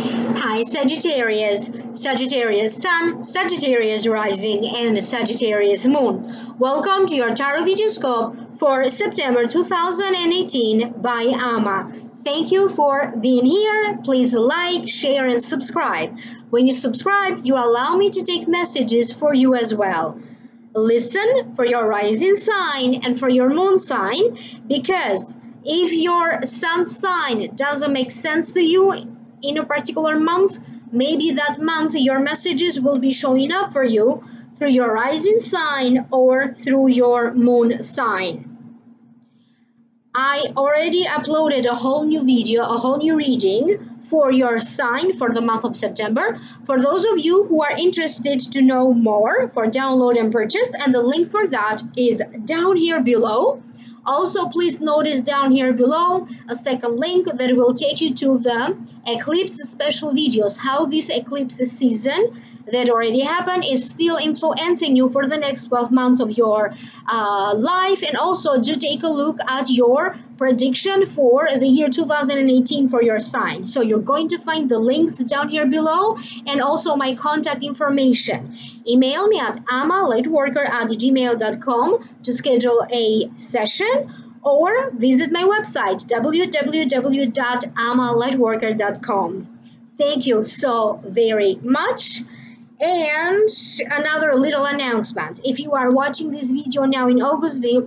Hi Sagittarius, Sagittarius Sun, Sagittarius Rising and Sagittarius Moon. Welcome to your Tarot Videoscope for September 2018 by Ama. Thank you for being here. Please like, share and subscribe. When you subscribe, you allow me to take messages for you as well. Listen for your rising sign and for your moon sign, because if your sun sign doesn't make sense to you in a particular month, maybe that month your messages will be showing up for you through your rising sign or through your moon sign. I already uploaded a whole new video, a whole new reading for your sign for the month of September. For those of you who are interested to know more, for download and purchase, and the link for that is down here below. Also, please notice down here below a second link that will take you to the eclipse special videos, how this eclipse season that already happened is still influencing you for the next 12 months of your life. And also do take a look at your prediction for the year 2018 for your sign. So you're going to find the links down here below and also my contact information. Email me at amalightworker@gmail.com to schedule a session, or visit my website www.amalightworker.com. Thank you so very much. And another little announcement. If you are watching this video now in August, we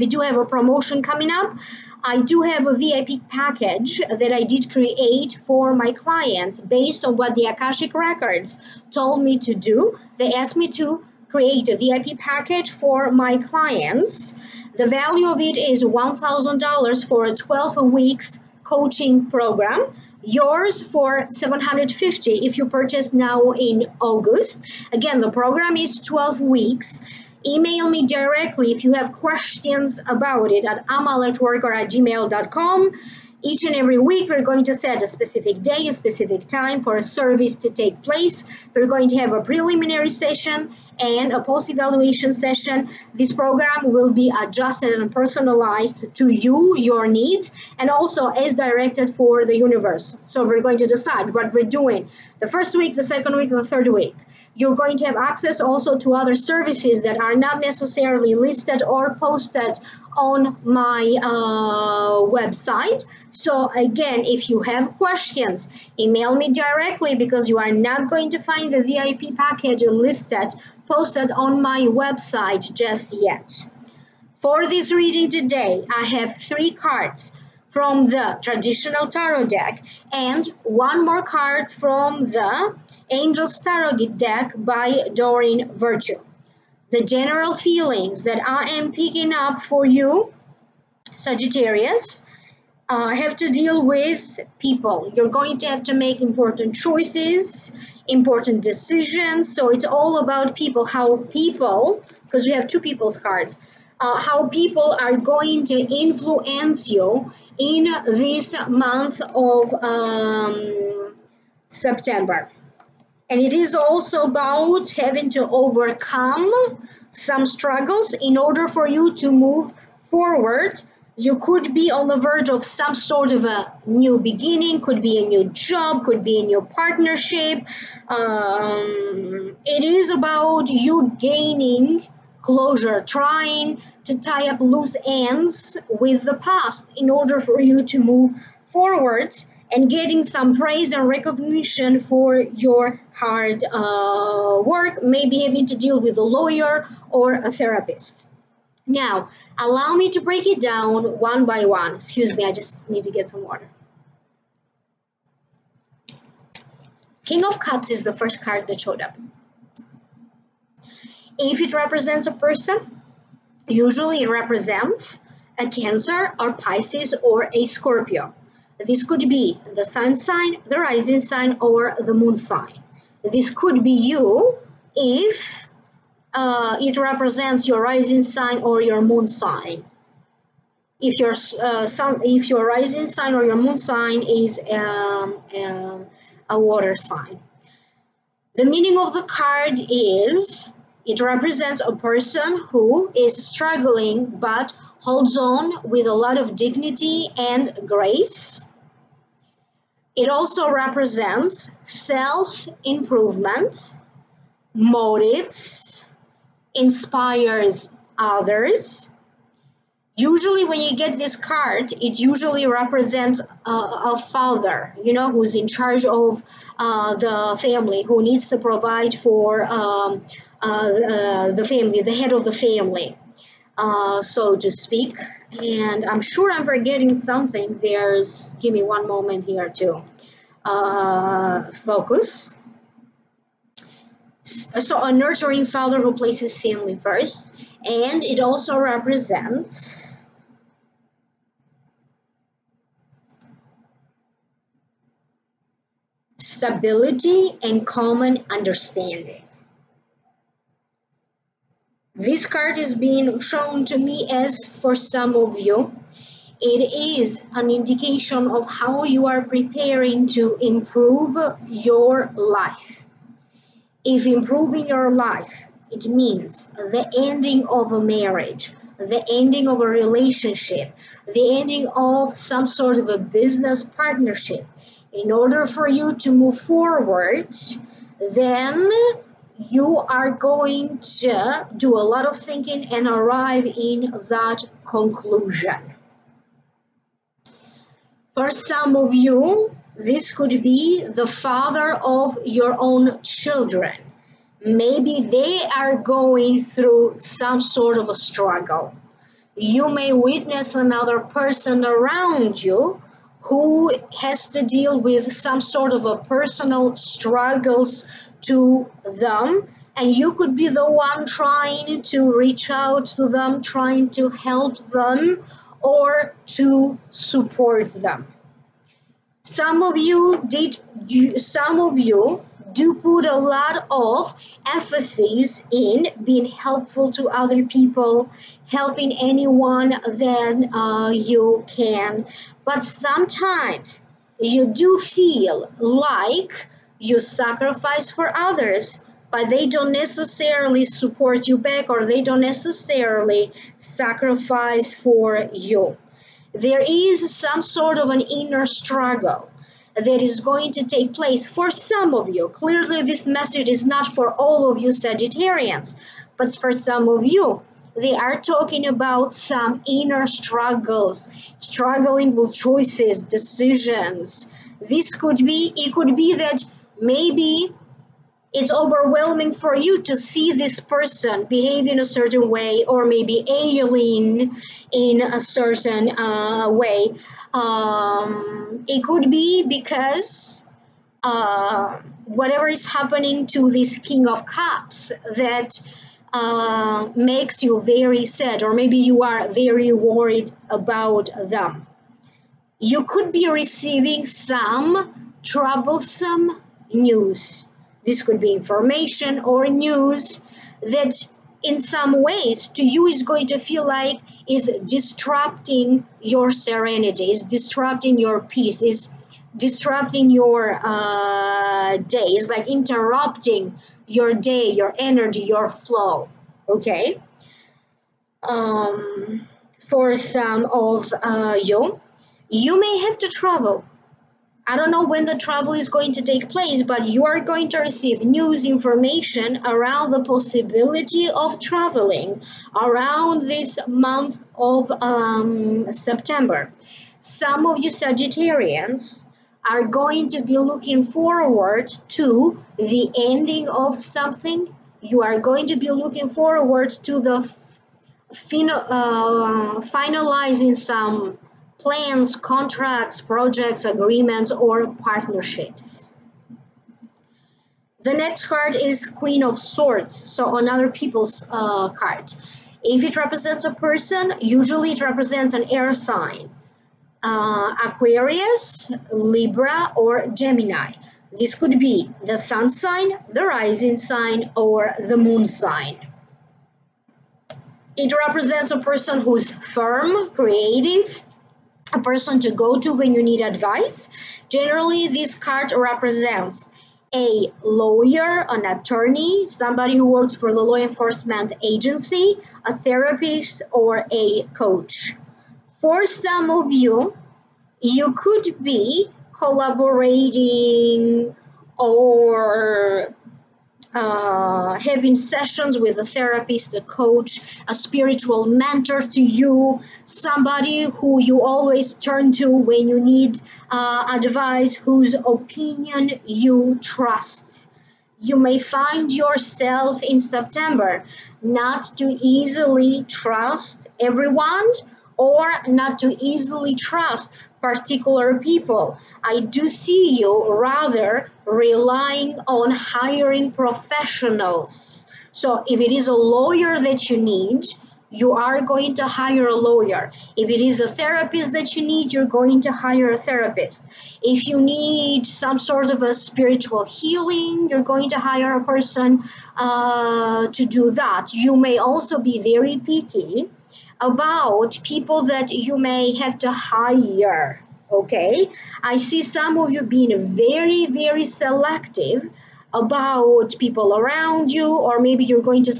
do have a promotion coming up. I do have a VIP package that I did create for my clients based on what the Akashic records told me to do. They asked me to create a VIP package for my clients. The value of it is $1,000 for a 12 weeks coaching program. Yours for $750 if you purchase now in August. Again, the program is 12 weeks. Email me directly if you have questions about it at amalightworker@gmail.com. Each and every week, we're going to set a specific day, a specific time for a service to take place. We're going to have a preliminary session and a post-evaluation session. This program will be adjusted and personalized to you, your needs, and also as directed for the universe. So we're going to decide what we're doing the first week, the second week, and the third week. You're going to have access also to other services that are not necessarily listed or posted on my website. So again, if you have questions, email me directly, because you are not going to find the VIP package listed, posted on my website just yet. For this reading today, I have 3 cards from the traditional tarot deck and 1 more card from the Angels Tarot deck by Doreen Virtue. The general feelings that I am picking up for you, Sagittarius, have to deal with people. You're going to have to make important choices, important decisions. So it's all about people, how people, because we have 2 people's cards, how people are going to influence you in this month of September. And it is also about having to overcome some struggles in order for you to move forward. You could be on the verge of some sort of a new beginning, could be a new job, could be a new partnership. It is about you gaining closure, trying to tie up loose ends with the past in order for you to move forward, and getting some praise and recognition for your hard work, maybe having to deal with a lawyer or a therapist. Now, allow me to break it down one by one. Excuse me, I just need to get some water. King of Cups is the first card that showed up. If it represents a person, usually it represents a Cancer or Pisces or a Scorpio. This could be the sun sign, the rising sign, or the moon sign. This could be you if it represents your rising sign or your moon sign. If your rising sign or your moon sign is a water sign. The meaning of the card is it represents a person who is struggling but holds on with a lot of dignity and grace. It also represents self-improvement, motives, inspires others. Usually when you get this card, it usually represents a father, who's in charge of the family, who needs to provide for the family, the head of the family, so to speak. And I'm sure I'm forgetting something. Give me one moment here to focus. So a nurturing father who places family first, and it also represents stability and common understanding. This card is being shown to me as, for some of you, it is an indication of how you are preparing to improve your life. If improving your life, it means the ending of a marriage, the ending of a relationship, the ending of some sort of a business partnership. In order for you to move forward, then you are going to do a lot of thinking and arrive in that conclusion. For some of you, this could be the father of your own children. Maybe they are going through some sort of a struggle. You may witness another person around you who has to deal with some sort of a personal struggles to them, and you could be the one trying to reach out to them, trying to help them or to support them. Some of you do put a lot of emphasis in being helpful to other people, helping anyone that you can. But sometimes you do feel like you sacrifice for others, but they don't necessarily support you back, or they don't necessarily sacrifice for you. There is some sort of an inner struggle that is going to take place for some of you. Clearly, this message is not for all of you Sagittarians, but for some of you. They are talking about some inner struggles, struggling with choices, decisions. It could be that maybe it's overwhelming for you to see this person behave in a certain way, or maybe alien in a certain way. It could be because whatever is happening to this King of Cups that makes you very sad, or maybe you are very worried about them. You could be receiving some troublesome news. This could be information or news that in some ways to you is going to feel like is disrupting your serenity, is disrupting your peace, is disrupting your day, is like interrupting your day, your energy, your flow. Okay? For some of you may have to travel. I don't know when the travel is going to take place, but you are going to receive news, information around the possibility of traveling around this month of September. Some of you Sagittarians are going to be looking forward to the ending of something. You are going to be looking forward to the finalizing some plans, contracts, projects, agreements, or partnerships. The next card is Queen of Swords, so another people's card. If it represents a person, usually it represents an air sign. Aquarius, Libra, or Gemini. This could be the sun sign, the rising sign, or the moon sign. It represents a person who is firm, creative, a person to go to when you need advice. Generally, this card represents a lawyer, an attorney, somebody who works for the law enforcement agency, a therapist, or a coach. For some of you, you could be collaborating or having sessions with a therapist, a coach, a spiritual mentor to you, somebody who you always turn to when you need advice, whose opinion you trust. You may find yourself in September not to easily trust everyone or not to easily trust particular people. I do see you rather relying on hiring professionals. So if it is a lawyer that you need, you are going to hire a lawyer. If it is a therapist that you need, you're going to hire a therapist. If you need some sort of a spiritual healing, you're going to hire a person to do that. You may also be very picky about people that you may have to hire. Okay, I see some of you being very selective about people around you, or maybe you're going to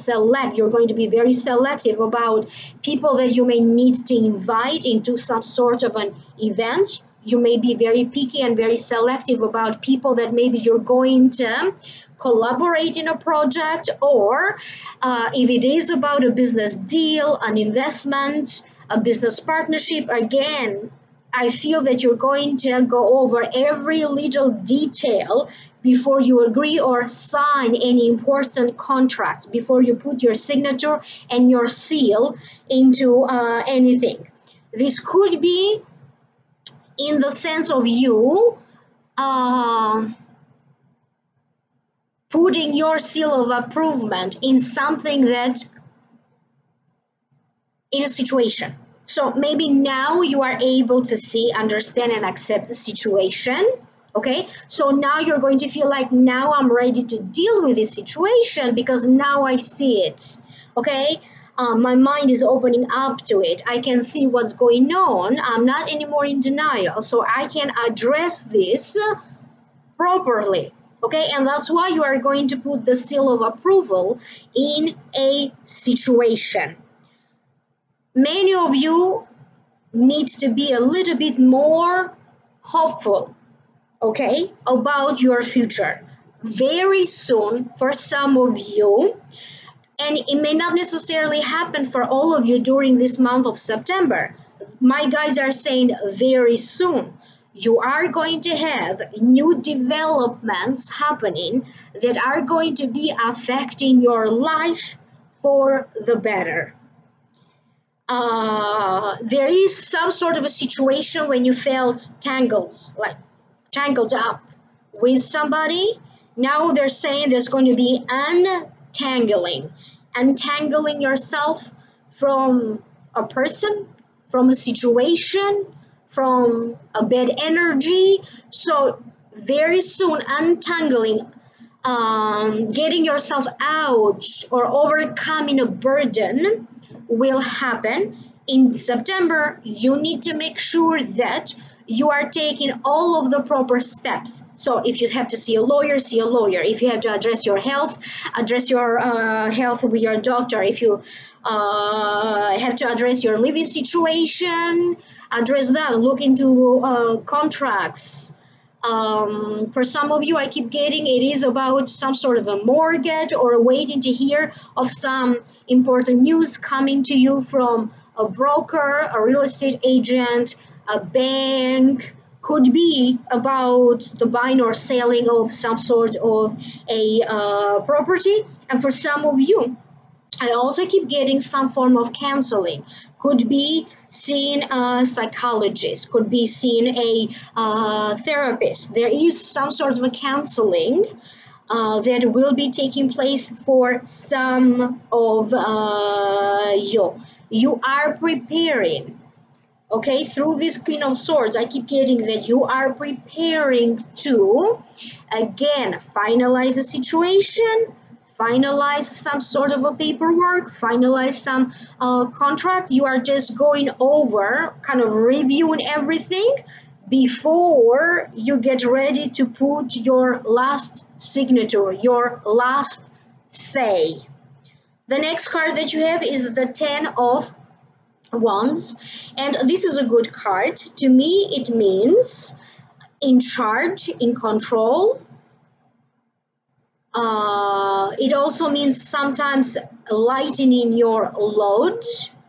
be very selective about people that you may need to invite into some sort of an event. You may be very picky and very selective about people that maybe you're going to collaborate in a project, or if it is about a business deal, an investment, a business partnership, again, I feel that you're going to go over every little detail before you agree or sign any important contracts, before you put your signature and your seal into anything. This could be in the sense of you putting your seal of approval in something that, in a situation. So maybe now you are able to see, understand, and accept the situation. Okay, so now you're going to feel like, now I'm ready to deal with this situation because now I see it. Okay, my mind is opening up to it. I can see what's going on. I'm not anymore in denial, so I can address this properly. Okay, and that's why you are going to put the seal of approval in a situation. Many of you need to be a little bit more hopeful, okay, about your future. Very soon, for some of you, and it may not necessarily happen for all of you during this month of September. My guides are saying very soon. You are going to have new developments happening that are going to be affecting your life for the better. There is some sort of a situation when you felt tangled up with somebody. Now they're saying there's going to be untangling yourself from a person, from a situation, from a bad energy. So very soon, untangling, getting yourself out or overcoming a burden will happen. In September, you need to make sure that you are taking all of the proper steps. So if you have to see a lawyer, see a lawyer. If you have to address your health with your doctor. If you have to address your living situation, address that. Look into contracts. For some of you, I keep getting it is about some sort of a mortgage or waiting to hear of some important news coming to you from a broker, a real estate agent, a bank. Could be about the buying or selling of some sort of a property. And for some of you, I also keep getting some form of counseling. Could be seeing a psychologist, could be seeing a therapist. There is some sort of a counseling that will be taking place for some of you. You are preparing. Okay, through this Queen of Swords, I keep getting that you are preparing to, again, finalize a situation, finalize some sort of a paperwork, finalize some contract. You are just going over, kind of reviewing everything before you get ready to put your last signature, your last say. The next card that you have is the Ten of Wands, and this is a good card. To me, it means in charge, in control. It also means sometimes lightening your load.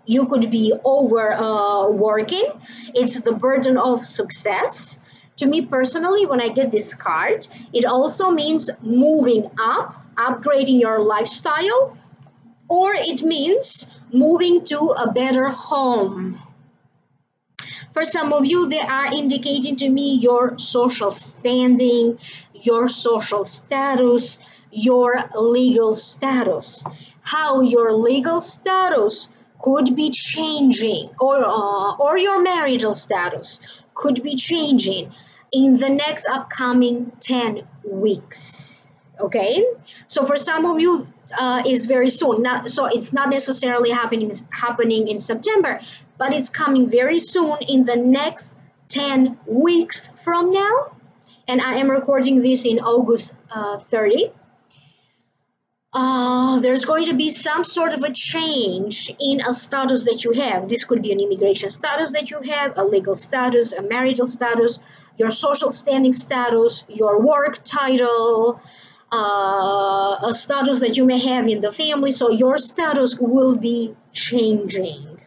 You could be working. It's the burden of success. To me personally, when I get this card, it also means moving up, upgrading your lifestyle, or it means moving to a better home. For some of you, they are indicating to me your social standing, your social status, your legal status. How your legal status could be changing, or your marital status could be changing in the next upcoming 10 weeks. Okay, so for some of you, is very soon. So it's not necessarily happening in September, but it's coming very soon in the next 10 weeks from now. And I am recording this in August 30. There's going to be some sort of a change in a status that you have. This could be an immigration status that you have, a legal status, a marital status, your social standing status, your work title, a status that you may have in the family. So your status will be changing.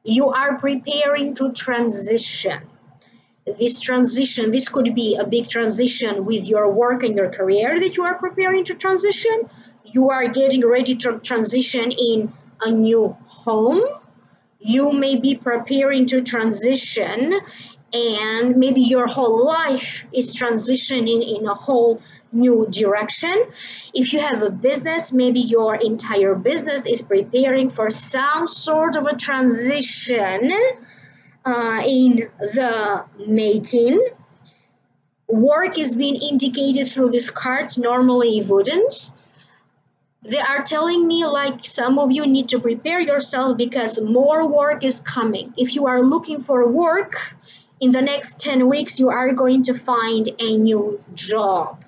You are preparing to transition. This could be a big transition with your work and your career that you are preparing to transition. You are getting ready to transition in a new home. You may be preparing to transition, and maybe your whole life is transitioning in a whole new direction. If you have a business, maybe your entire business is preparing for some sort of a transition in the making. Work is being indicated through this card. Normally it wouldn't. They are telling me like some of you need to prepare yourself because more work is coming. If you are looking for work, in the next 10 weeks you are going to find a new job.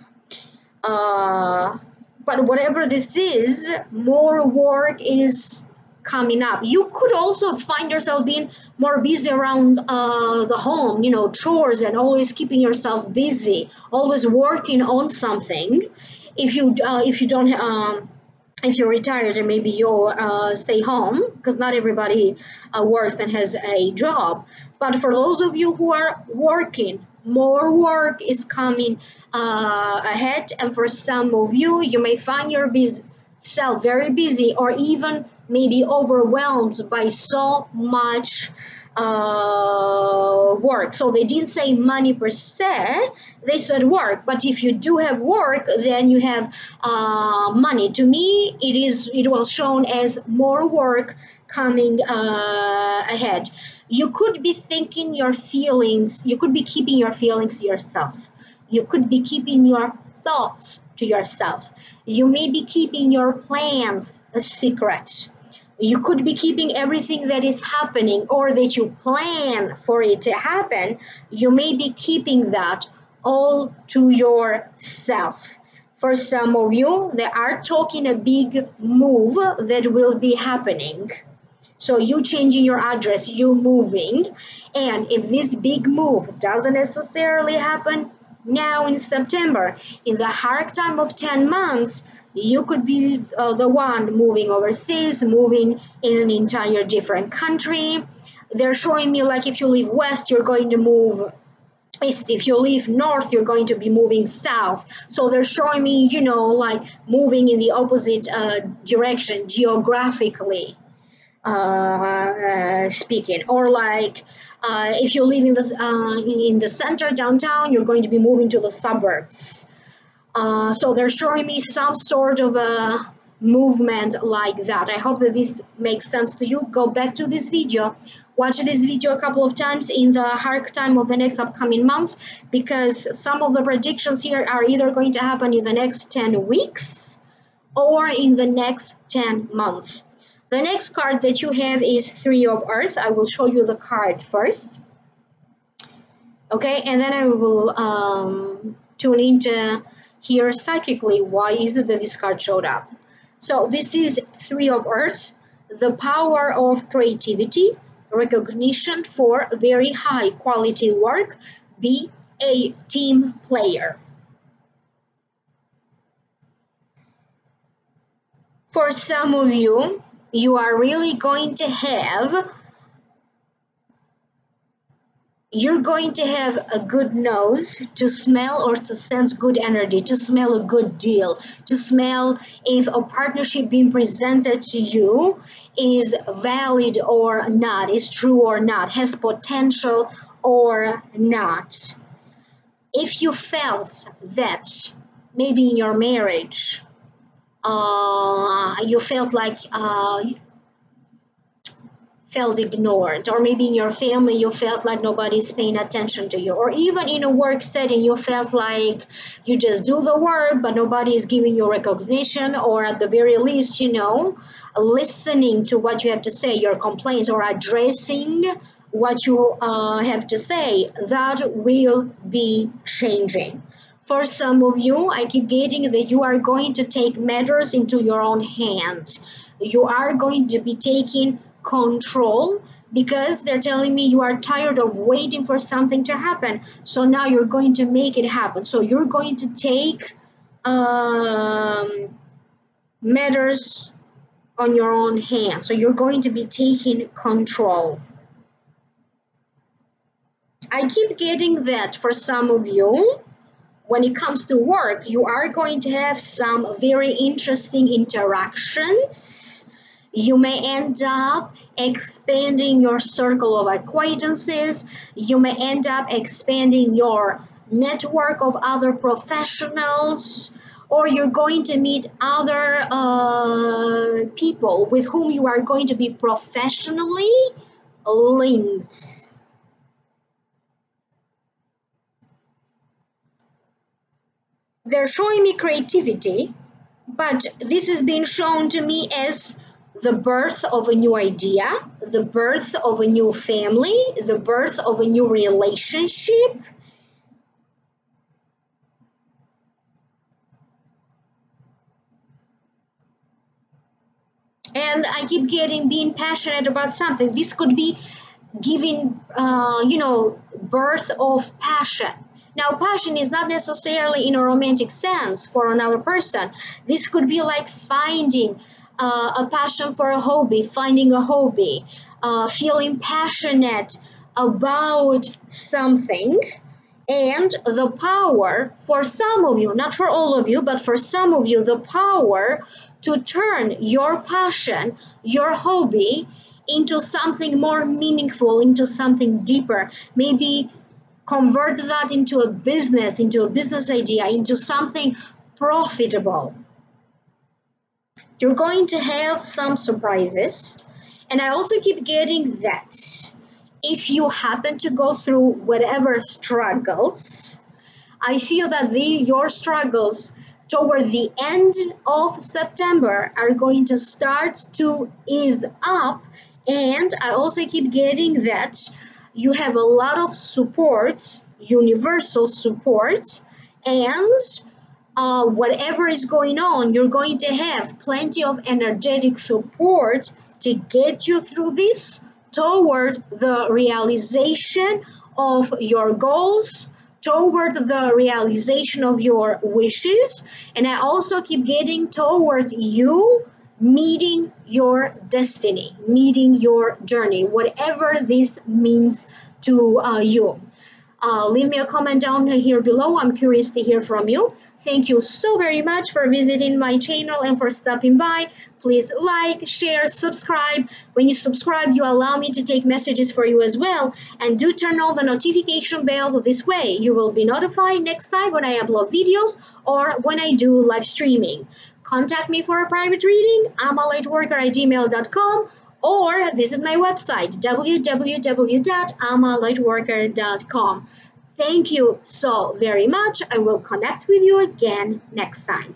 But whatever this is, more work is coming up. You could also find yourself being more busy around the home, you know, chores, and always keeping yourself busy, always working on something. If you're retired and maybe you stay home, because not everybody works and has a job. But for those of you who are working, more work is coming ahead. And for some of you, you may find yourself very busy, or even maybe overwhelmed by so much work. So they didn't say money per se, they said work. But if you do have work, then you have money. To me, it was shown as more work coming ahead. You could be thinking your feelings, you could be keeping your feelings to yourself. You could be keeping your thoughts to yourself. You may be keeping your plans a secret. You could be keeping everything that is happening or that you plan for it to happen. You may be keeping that all to yourself. For some of you, they are talking a big move that will be happening. So you changing your address, you moving. And if this big move doesn't necessarily happen now in September, in the arc-time of 10 months, you could be the one moving overseas, moving in an entire different country. They're showing me like if you live west, you're going to move east. If you live north, you're going to be moving south. So they're showing me, you know, like moving in the opposite direction geographically speaking. Or like if you live in the center downtown, you're going to be moving to the suburbs. So they're showing me some sort of a movement like that. I hope that this makes sense to you. Go back to this video. Watch this video a couple of times in the arc time of the next upcoming months, because some of the predictions here are either going to happen in the next 10 weeks or in the next 10 months. The next card that you have is Three of Earth. I will show you the card first. Okay, and then I will tune into here psychically why is it that this card showed up. So this is Three of Earth, the power of creativity, recognition for very high quality work. Be a team player. For some of you, you are really going to have, you're going to have a good nose to smell or to sense good energy, to smell a good deal, to smell if a partnership being presented to you is valid or not, is true or not, has potential or not. If you felt that maybe in your marriage, you felt like felt ignored, or maybe in your family you felt like nobody's paying attention to you, or even in a work setting you felt like you just do the work but nobody is giving you recognition, or at the very least, you know, listening to what you have to say, your complaints, or addressing what you have to say, that will be changing. For some of you, I keep getting that you are going to take matters into your own hands. You are going to be taking control, because they're telling me you are tired of waiting for something to happen. So now you're going to make it happen. So you're going to take matters on your own hands. So you're going to be taking control. I keep getting that for some of you, when it comes to work, you are going to have some very interesting interactions. You may end up expanding your circle of acquaintances. You may end up expanding your network of other professionals, or you're going to meet other people with whom you are going to be professionally linked. They're showing me creativity, but this is being shown to me as the birth of a new idea, the birth of a new family, the birth of a new relationship. And I keep getting being passionate about something. This could be giving, birth of passion. Now, passion is not necessarily in a romantic sense for another person. This could be like finding a passion for a hobby, finding a hobby, feeling passionate about something, and the power for some of you, not for all of you, but for some of you, the power to turn your passion, your hobby, into something more meaningful, into something deeper. Maybe convert that into a business idea, into something profitable. You're going to have some surprises. And I also keep getting that if you happen to go through whatever struggles, I feel that your struggles toward the end of September are going to start to ease up. And I also keep getting that you have a lot of support, universal support, and whatever is going on, you're going to have plenty of energetic support to get you through this toward the realization of your goals, toward the realization of your wishes. And I also keep getting toward you meeting your destiny, meeting your journey, whatever this means to you. Leave me a comment down here below. I'm curious to hear from you. Thank you so very much for visiting my channel and for stopping by. Please like, share, subscribe. When you subscribe, you allow me to take messages for you as well. And do turn on the notification bell. This way, you will be notified next time when I upload videos or when I do live streaming. Contact me for a private reading, amalightworker@gmail.com, or visit my website, www.amalightworker.com. Thank you so very much. I will connect with you again next time.